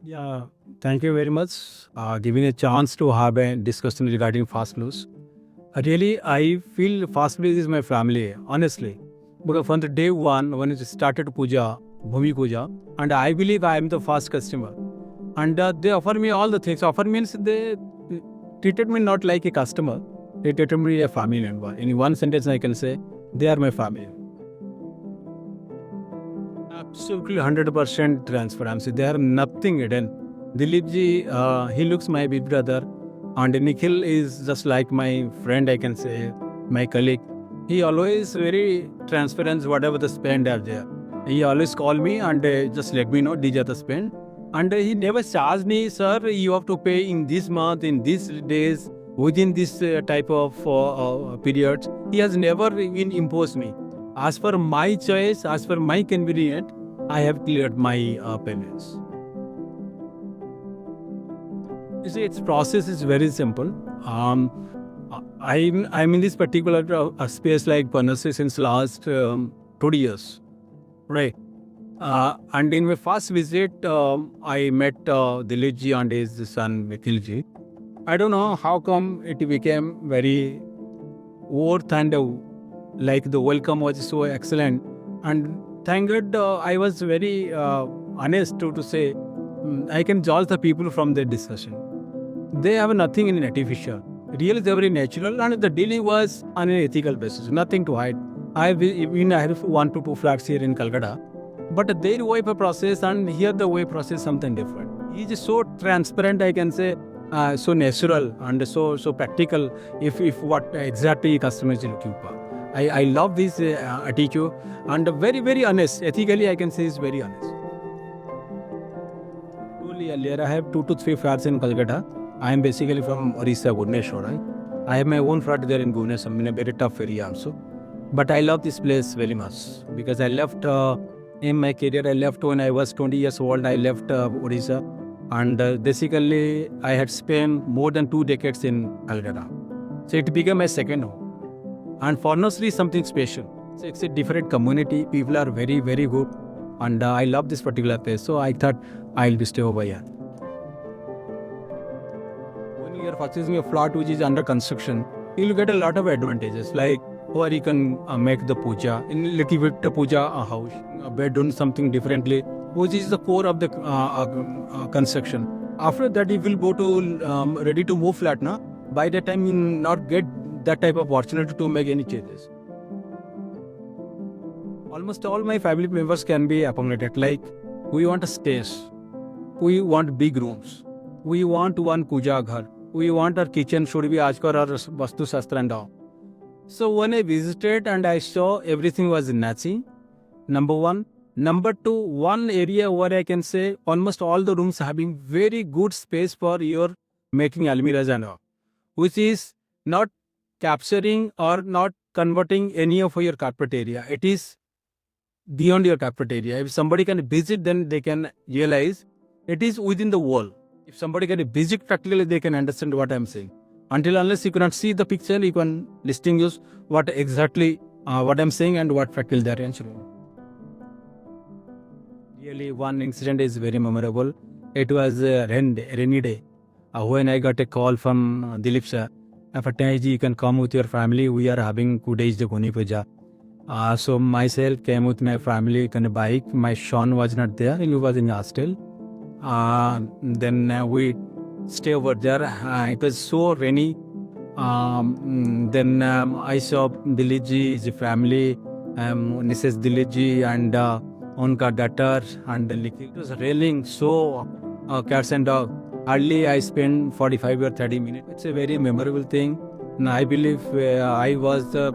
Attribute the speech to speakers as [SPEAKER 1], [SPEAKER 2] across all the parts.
[SPEAKER 1] Yeah, thank you very much. Giving a chance to have a discussion regarding fast news. Really, I feel fast news is my family, honestly. Because from the day one, when it started puja, Bhumi Puja, and I believe I am the first customer. And they offer me all the things. Offer means they treated me not like a customer. They treated me a family member. In one sentence, I can say, they are my family. Absolutely 100% transparency. They are nothing hidden. Dilip ji, he looks my big brother, and Nikhil is just like my friend. I can say my colleague. He always very transparent. Whatever the spend are there, he always call me and just let me know these are the spend. And he never charge me, sir. You have to pay in this month, in these days, within this type of periods. He has never even imposed me. As per my choice, as per my convenience, I have cleared my payments. You see, its process is very simple. I'm in this particular space like Panasya since last 20 years, right? And in my first visit, I met Dilip ji and his son Nikhil ji. I don't know how come it became very worth and like the welcome was so excellent. And thank God I was very honest to say I can judge the people from their discussion. They have nothing in artificial. Really, they very natural, and the dealing was on an ethical basis. Nothing to hide. I have 1 to 2 flats here in Calcutta, but their way of process and here the way process something different. He is so transparent. I can say so natural and so practical. If what exactly customer is looking for. I love this attitude and very honest. Ethically, I can say is very honest. Earlier, I have 2 to 3 flats in Calcutta. I am basically from Orissa, Bhubaneswar. Right? I have my own flat there in Bhubaneswar, in a very tough area also. But I love this place very much because I left in my career. I left when I was 20 years old. I left Orissa, and basically I had spent more than 2 decades in Calcutta. So it became my second home. And honestly, something special. So it's a different community. People are very good, and I love this particular place. So I thought I'll be stay over here. When you are purchasing a flat which is under construction, you'll get a lot of advantages like or you can make the puja in little bit puja a house, a bedroom, something differently, which is the core of the construction. After that, if you will go to ready to move flat, na, by that time you will not get that type of opportunity to make any changes. Almost all my family members can be accommodated. Like we want a stage, we want big rooms, we want one puja ghar, we want our kitchen should be ajkar or vastu shastra and all. So when I visited and I saw everything was natty, number one. Number two, one area where I can say almost all the rooms having very good space for your making almirahs and all, which is not capturing or not converting any of your carpet area. It is beyond your carpet area. If somebody can visit, then they can realize it is within the wall. If somebody can visit practically, they can understand what I am saying. Until unless you cannot see the picture, you can distinguish what exactly what I am saying and what practically they are answering. Really, one incident is very memorable. It was a rainy day. When I got a call from Dilip sir, Fateh ji, you can come with your family. We are having 2 days the Goni Puja. So myself came with my family on a bike. My son was not there. He was in hostel. Then we stay over there. It was so rainy. Then I saw Dilip ji, his family, Mrs. Dilip ji and unka daughter and it was raining so cats and dog. Hardly I spent 45 or 30 minutes. It's a very memorable thing. And I believe I was the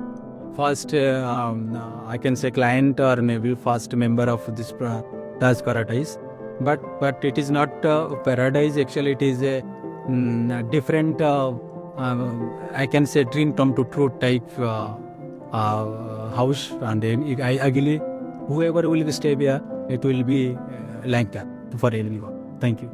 [SPEAKER 1] first, I can say client or maybe first member of this Taj Paradise. But it is not paradise. Actually, it is a different, I can say dream come to true type house. And I believe whoever will stay here, it will be like that for everyone. Thank you.